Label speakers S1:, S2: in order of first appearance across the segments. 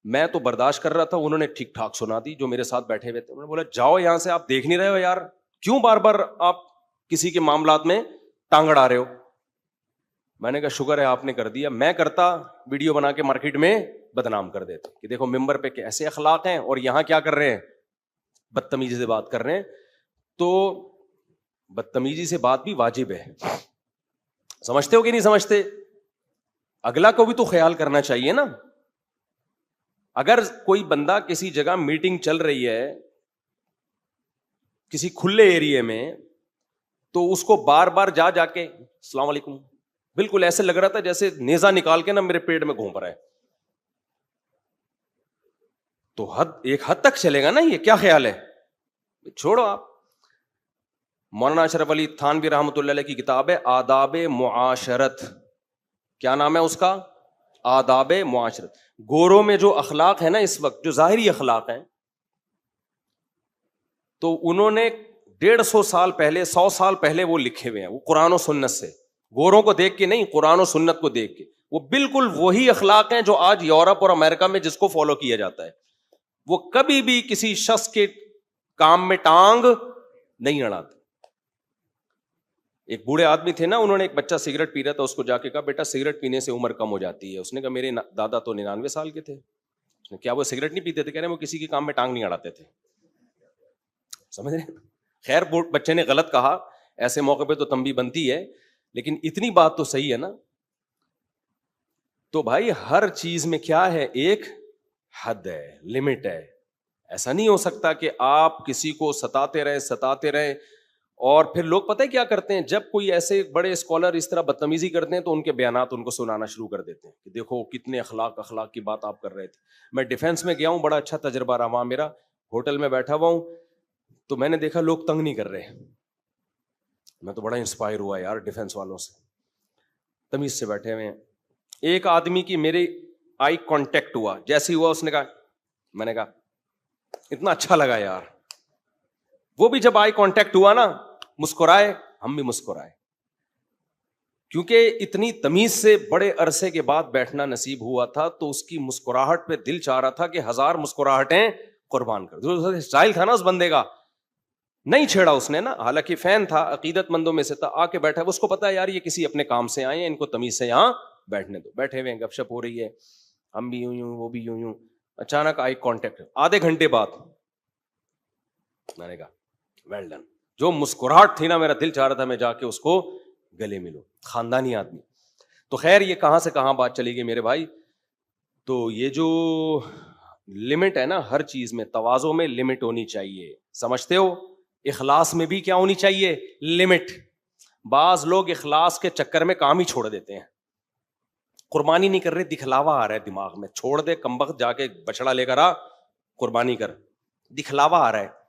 S1: میں تو برداشت کر رہا تھا, انہوں نے ٹھیک ٹھاک سنا دی جو میرے ساتھ بیٹھے ہوئے تھے. انہوں نے بولا جاؤ یہاں سے, آپ دیکھ نہیں رہے ہو یار, کیوں بار بار آپ کسی کے معاملات میں ٹانگ اڑا رہے ہو. میں نے کہا شکر ہے آپ نے کر دیا, میں کرتا ویڈیو بنا کے مارکیٹ میں بدنام کر دیتے کہ دیکھو ممبر پہ کیسے اخلاق ہیں اور یہاں کیا کر رہے ہیں, بدتمیزی سے بات کر رہے ہیں. تو بدتمیزی سے بات بھی واجب ہے, سمجھتے ہو کہ نہیں سمجھتے؟ اگلا کو بھی تو خیال کرنا چاہیے نا. اگر کوئی بندہ کسی جگہ میٹنگ چل رہی ہے کسی کھلے ایریے میں, تو اس کو بار بار جا کے السلام علیکم, بالکل ایسے لگ رہا تھا جیسے نیزہ نکال کے نا میرے پیٹ میں گھوم رہا ہے, تو ایک حد تک چلے گا نا یہ, کیا خیال ہے؟ چھوڑو آپ. مولانا اشرف علی تھانوی رحمۃ اللہ علیہ کی کتاب ہے آداب معاشرت, کیا نام ہے اس کا؟ آداب معاشرت. گوروں میں جو اخلاق ہے نا اس وقت, جو ظاہری اخلاق ہیں, تو انہوں نے 150 سال پہلے 100 سال پہلے وہ لکھے ہوئے ہیں, وہ قرآن و سنت سے, گوروں کو دیکھ کے نہیں, قرآن و سنت کو دیکھ کے. وہ بالکل وہی اخلاق ہیں جو آج یورپ اور امریکہ میں جس کو فالو کیا جاتا ہے. وہ کبھی بھی کسی شخص کے کام میں ٹانگ نہیں اڑاتے. ایک بوڑھے آدمی تھے نا, انہوں نے ایک بچہ سگریٹ پی رہا تھا, اس کو جا کے کہا بیٹا سگریٹ پینے سے عمر کم ہو جاتی ہے. اس نے کہا میرے دادا تو 99 سال کے تھے. اس نے کیا وہ سگریٹ نہیں پیتے تھے؟ کہہ رہے وہ کسی کے کام میں ٹانگ نہیں اڑاتے تھے. سمجھ رہے؟ خیر بچے نے غلط کہا, ایسے موقع پہ تو تنبیہ بنتی ہے, لیکن اتنی بات تو صحیح ہے نا. تو بھائی ہر چیز میں کیا ہے, ایک حد ہے, لمٹ ہے. ایسا نہیں ہو سکتا کہ آپ کسی کو ستاتے رہیں اور پھر لوگ پتہ ہے کیا کرتے ہیں, جب کوئی ایسے بڑے اسکالر اس طرح بدتمیزی کرتے ہیں تو ان کے بیانات ان کو سنانا شروع کر دیتے ہیں کہ دیکھو کتنے اخلاق کی بات آپ کر رہے تھے. میں ڈیفینس میں گیا ہوں, بڑا اچھا تجربہ رہا وہاں میرا, ہوٹل میں بیٹھا ہوا ہوں, تو میں نے دیکھا لوگ تنگ نہیں کر رہے. میں تو بڑا انسپائر ہوا یار ڈیفینس والوں سے, تمیز سے بیٹھے ہوئے ہیں. ایک آدمی کی میرے آئی کانٹیکٹ ہوا, جیسے ہی ہوا اس نے کہا, میں نے کہا اتنا اچھا لگا یار. وہ بھی جب آئی کانٹیکٹ ہوا نا مسکرائے, ہم بھی مسکرائے, کیونکہ اتنی تمیز سے بڑے عرصے کے بعد بیٹھنا نصیب ہوا تھا. تو اس کی مسکراہٹ پہ دل چاہ رہا تھا کہ 1000 مسکراہٹیں قربان کر دو. اسٹائل تھا نا اس بندے کا, نہیں چھیڑا اس نے نا, حالانکہ فین تھا, عقیدت مندوں میں سے تھا, آ کے بیٹھا. اس کو پتا ہے یار یہ کسی اپنے کام سے آئے ہیں, ان کو تمیز سے یہاں بیٹھنے دو. بیٹھے ہوئے گپ شپ ہو رہی ہے, ہم بھی یوں وہ بھی یوں. اچانک آئی کانٹیکٹ, آدھے گھنٹے بعد میں نے کہا ویل ڈن. جو مسکراہٹ تھی نا, میرا دل چاہ رہا تھا میں جا کے اس کو گلے ملوں. خاندانی آدمی. تو خیر یہ کہاں سے کہاں بات چلی گئی میرے بھائی. تو یہ جو لمٹ ہے نا ہر چیز میں, تواضع میں لمٹ ہونی چاہیے, سمجھتے ہو؟ اخلاص میں بھی کیا ہونی چاہیے؟ لمٹ. بعض لوگ اخلاص کے چکر میں کام ہی چھوڑ دیتے ہیں, قربانی نہیں کر رہے, دکھلاوا آ رہا ہے دماغ میں, چھوڑ دے کمبخت, جا کے بچڑا لے کر آ, قربانی کر, دکھلاوا آ رہا ہے.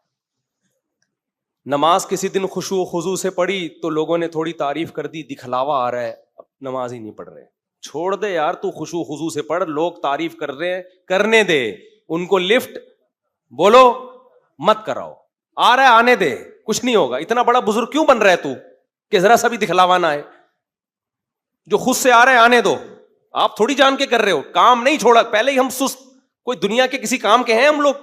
S1: نماز کسی دن خشوع و خضوع سے پڑھی تو لوگوں نے تھوڑی تعریف کر دی, دکھلاوا آ رہا ہے, اب نماز ہی نہیں پڑھ رہے. چھوڑ دے یار, تو خشوع و خضوع سے پڑھ, لوگ تعریف کر رہے ہیں, کرنے دے ان کو, لفٹ بولو مت کراؤ. آ رہا ہے آنے دے, کچھ نہیں ہوگا. اتنا بڑا بزرگ کیوں بن رہا ہے تو کہ ذرا سا بھی دکھلاوا نہ ہے؟ جو خود سے آ رہا ہے آنے دو. آپ تھوڑی جان کے کر رہے ہو, کام نہیں چھوڑا, پہلے ہی ہم سست, کوئی دنیا کے کسی کام کے ہیں ہم لوگ.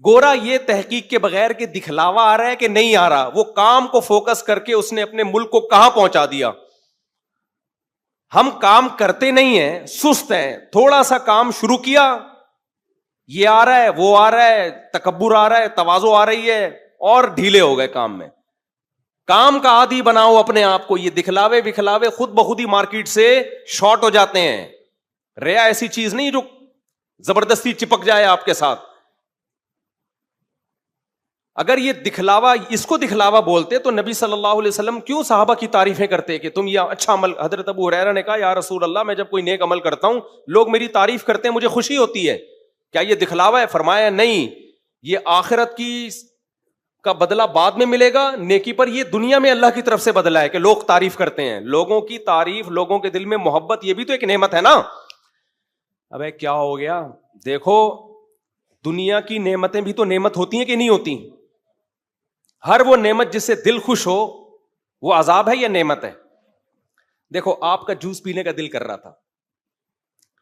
S1: گورا یہ تحقیق کے بغیر کہ دکھلاوا آ رہا ہے کہ نہیں آ رہا, وہ کام کو فوکس کر کے اس نے اپنے ملک کو کہاں پہنچا دیا. ہم کام کرتے نہیں ہیں, سست ہیں. تھوڑا سا کام شروع کیا, یہ آ رہا ہے وہ آ رہا ہے, تکبر آ رہا ہے, تواضع آ رہی ہے, اور ڈھیلے ہو گئے کام میں. کام کا عادی بناؤ اپنے آپ کو. یہ دکھلاوے وکھلاوے خود بخود ہی مارکیٹ سے شارٹ ہو جاتے ہیں. ریا ایسی چیز نہیں جو زبردستی چپک جائے آپ کے ساتھ. اگر یہ دکھلاوا, اس کو دکھلاوا بولتے تو نبی صلی اللہ علیہ وسلم کیوں صحابہ کی تعریفیں کرتے کہ تم یہ اچھا عمل. حضرت ابو ہریرہ نے کہا یا رسول اللہ, میں جب کوئی نیک عمل کرتا ہوں لوگ میری تعریف کرتے ہیں, مجھے خوشی ہوتی ہے, کیا یہ دکھلاوا ہے؟ فرمایا نہیں, یہ آخرت کی کا بدلہ بعد میں ملے گا نیکی پر, یہ دنیا میں اللہ کی طرف سے بدلہ ہے کہ لوگ تعریف کرتے ہیں. لوگوں کی تعریف, لوگوں کے دل میں محبت, یہ بھی تو ایک نعمت ہے نا. ابے کیا ہو گیا؟ دیکھو دنیا کی نعمتیں بھی تو نعمت ہوتی ہیں کہ نہیں ہوتی. ہر وہ نعمت جس سے دل خوش ہو وہ عذاب ہے یا نعمت ہے؟ دیکھو آپ کا جوس پینے کا دل کر رہا تھا,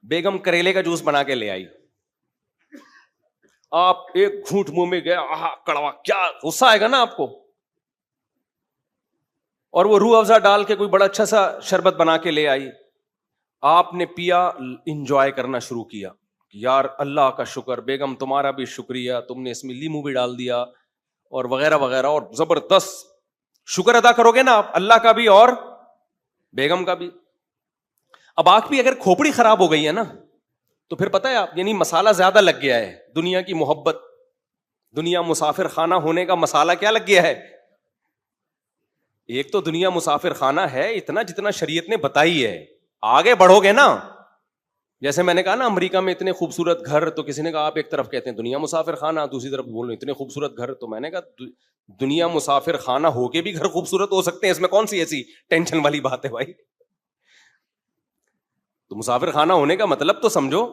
S1: بیگم کریلے کا جوس بنا کے لے آئی, آپ ایک گھونٹ منہ میں گئے, آہا کڑوا, کیا غصہ آئے گا نا آپ کو. اور وہ روح افزا ڈال کے کوئی بڑا اچھا سا شربت بنا کے لے آئی, آپ نے پیا, انجوائے کرنا شروع کیا, یار اللہ کا شکر, بیگم تمہارا بھی شکریہ, تم نے اس میں لیمو بھی ڈال دیا اور وغیرہ وغیرہ, اور زبردست شکر ادا کرو گے نا آپ, اللہ کا بھی اور بیگم کا بھی. اب آنکھ بھی اگر کھوپڑی خراب ہو گئی ہے نا, تو پھر پتہ ہے آپ, یعنی مسالہ زیادہ لگ گیا ہے, دنیا کی محبت, دنیا مسافر خانہ ہونے کا مسالہ کیا لگ گیا ہے. ایک تو دنیا مسافر خانہ ہے اتنا جتنا شریعت نے بتائی ہے, آگے بڑھو گے نا. جیسے میں نے کہا نا امریکہ میں اتنے خوبصورت گھر, تو کسی نے کہا آپ ایک طرف کہتے ہیں دنیا مسافر خانہ, دوسری طرف بول رہے اتنے خوبصورت گھر, تو میں نے کہا دنیا مسافر خانہ ہو کے بھی گھر خوبصورت ہو سکتے ہیں, اس میں کون سی ایسی ٹینشن والی بات ہے بھائی. تو مسافر خانہ ہونے کا مطلب تو سمجھو.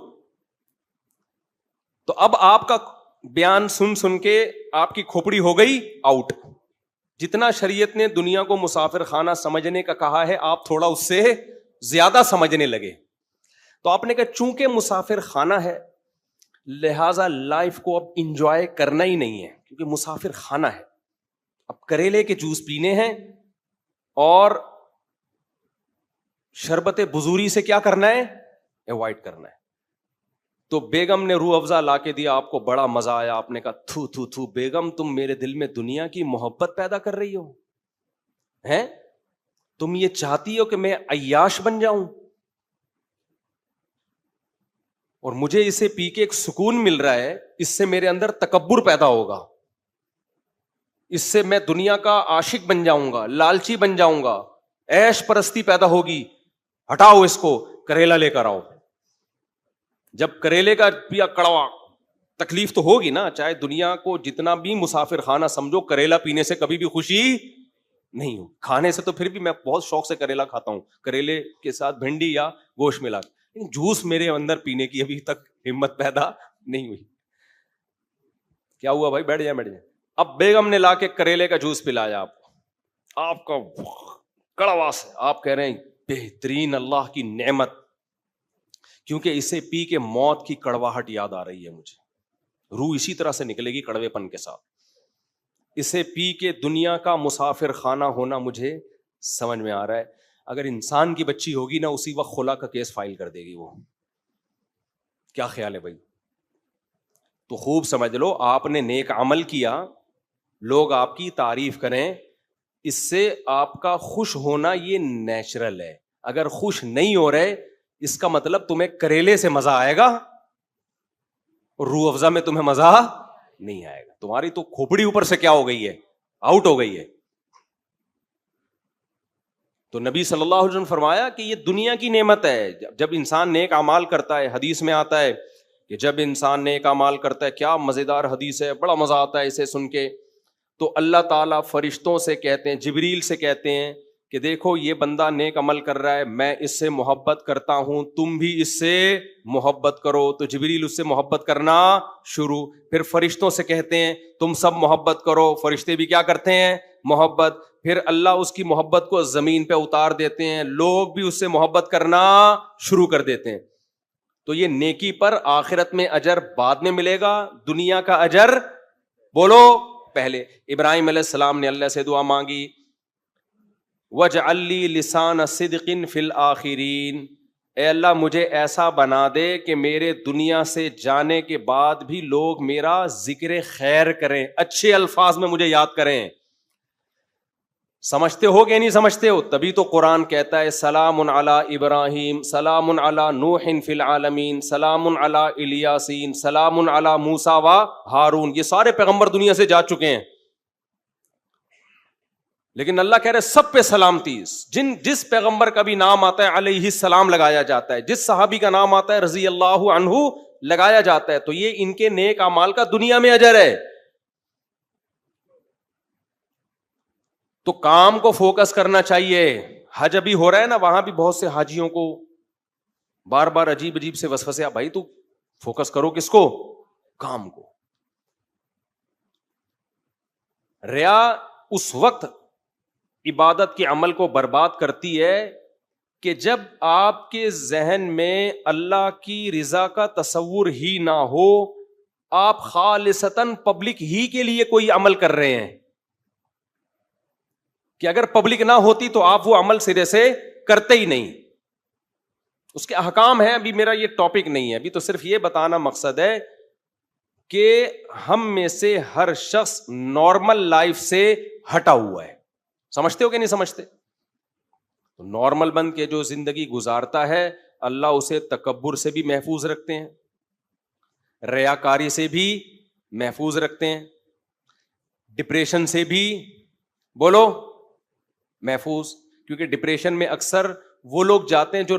S1: تو اب آپ کا بیان سن سن کے آپ کی کھوپڑی ہو گئی آؤٹ. جتنا شریعت نے دنیا کو مسافر خانہ سمجھنے کا کہا ہے, آپ تھوڑا اس سے زیادہ سمجھنے لگے. تو آپ نے کہا چونکہ مسافر خانہ ہے, لہذا لائف کو اب انجوائے کرنا ہی نہیں ہے, کیونکہ مسافر خانہ ہے. اب کریلے کے جوس پینے ہیں اور شربت بزوری سے کیا کرنا ہے, ایوائڈ کرنا ہے. تو بیگم نے روح افزا لا کے دیا, آپ کو بڑا مزہ آیا, آپ نے کہا تھو تھو تھو, بیگم تم میرے دل میں دنیا کی محبت پیدا کر رہی ہو ہیں, تم یہ چاہتی ہو کہ میں عیاش بن جاؤں, اور مجھے اسے پی کے ایک سکون مل رہا ہے, اس سے میرے اندر تکبر پیدا ہوگا, اس سے میں دنیا کا عاشق بن جاؤں گا, لالچی بن جاؤں گا, عیش پرستی پیدا ہوگی, ہٹاؤ اس کو, کریلا لے کر آؤ. جب کریلے کا پیا کڑوا, تکلیف تو ہوگی نا, چاہے دنیا کو جتنا بھی مسافر خانہ سمجھو, کریلا پینے سے کبھی بھی خوشی نہیں ہو. کھانے سے تو پھر بھی میں بہت شوق سے کریلا کھاتا ہوں, کریلے کے ساتھ بھنڈی یا گوشت ملا, جوس میرے اندر پینے کی ابھی تک ہمت پیدا نہیں ہوئی. کیا ہوا بھائی, بیٹھ جائیں. اب بیگم نے لا کے کریلے کا جوس پلایا آپ کو, آپ کا کڑوا سے, آپ کہہ رہے ہیں بہترین اللہ کی نعمت, کیونکہ اسے پی کے موت کی کڑواہٹ یاد آ رہی ہے مجھے, روح اسی طرح سے نکلے گی کڑوے پن کے ساتھ. اسے پی کے دنیا کا مسافر خانہ ہونا مجھے سمجھ میں آ رہا ہے. اگر انسان کی بچی ہوگی نا, اسی وقت خلا کا کیس فائل کر دے گی وہ. کیا خیال ہے بھائی؟ تو خوب سمجھ لو, آپ نے نیک عمل کیا, لوگ آپ کی تعریف کریں, اس سے آپ کا خوش ہونا یہ نیچرل ہے. اگر خوش نہیں ہو رہے, اس کا مطلب تمہیں کریلے سے مزہ آئے گا اور روح افزا میں تمہیں مزہ نہیں آئے گا. تمہاری تو کھوپڑی اوپر سے کیا ہو گئی ہے, آؤٹ ہو گئی ہے. تو نبی صلی اللہ علیہ وسلم فرمایا کہ یہ دنیا کی نعمت ہے. جب انسان نیک اعمال کرتا ہے, حدیث میں آتا ہے کہ جب انسان نیک اعمال کرتا ہے, کیا مزیدار حدیث ہے, بڑا مزہ آتا ہے اسے سن کے, تو اللہ تعالیٰ فرشتوں سے کہتے ہیں, جبریل سے کہتے ہیں کہ دیکھو یہ بندہ نیک عمل کر رہا ہے, میں اس سے محبت کرتا ہوں, تم بھی اس سے محبت کرو. تو جبریل اس سے محبت کرنا شروع, پھر فرشتوں سے کہتے ہیں تم سب محبت کرو, فرشتے بھی کیا کرتے ہیں, محبت. پھر اللہ اس کی محبت کو زمین پہ اتار دیتے ہیں, لوگ بھی اس سے محبت کرنا شروع کر دیتے ہیں. تو یہ نیکی پر آخرت میں اجر بعد میں ملے گا, دنیا کا اجر بولو پہلے. ابراہیم علیہ السلام نے اللہ سے دعا مانگی, وَاجْعَلْ لِي لِسَانَ صِدْقٍ فِي الْآخِرِينَ, اے اللہ مجھے ایسا بنا دے کہ میرے دنیا سے جانے کے بعد بھی لوگ میرا ذکر خیر کریں, اچھے الفاظ میں مجھے یاد کریں. سمجھتے ہو کہ نہیں سمجھتے ہو؟ تبھی تو قرآن کہتا ہے سلام علی ابراہیم, سلام علی نوح فی العالمین, سلام علی الیاسین, سلام علی موسیٰ و ہارون. یہ سارے پیغمبر دنیا سے جا چکے ہیں, لیکن اللہ کہہ رہے سب پہ سلامتی. جس پیغمبر کا بھی نام آتا ہے علیہ السلام لگایا جاتا ہے, جس صحابی کا نام آتا ہے رضی اللہ عنہ لگایا جاتا ہے. تو یہ ان کے نیک اعمال کا دنیا میں اجر ہے. تو کام کو فوکس کرنا چاہیے. حج ابھی ہو رہا ہے نا, وہاں بھی بہت سے حاجیوں کو بار بار عجیب عجیب سے وسوسے, بھائی تو فوکس کرو کس کو, کام کو. ریا اس وقت عبادت کے عمل کو برباد کرتی ہے کہ جب آپ کے ذہن میں اللہ کی رضا کا تصور ہی نہ ہو، آپ خالصتاً پبلک ہی کے لیے کوئی عمل کر رہے ہیں، کہ اگر پبلک نہ ہوتی تو آپ وہ عمل سرے سے کرتے ہی نہیں. اس کے احکام ہیں، ابھی میرا یہ ٹاپک نہیں ہے، ابھی تو صرف یہ بتانا مقصد ہے کہ ہم میں سے ہر شخص نارمل لائف سے ہٹا ہوا ہے. سمجھتے ہو کہ نہیں سمجھتے؟ نارمل بن کے جو زندگی گزارتا ہے اللہ اسے تکبر سے بھی محفوظ رکھتے ہیں، ریاکاری سے بھی محفوظ رکھتے ہیں، ڈپریشن سے بھی بولو محفوظ. کیونکہ ڈپریشن میں اکثر وہ لوگ جاتے ہیں جو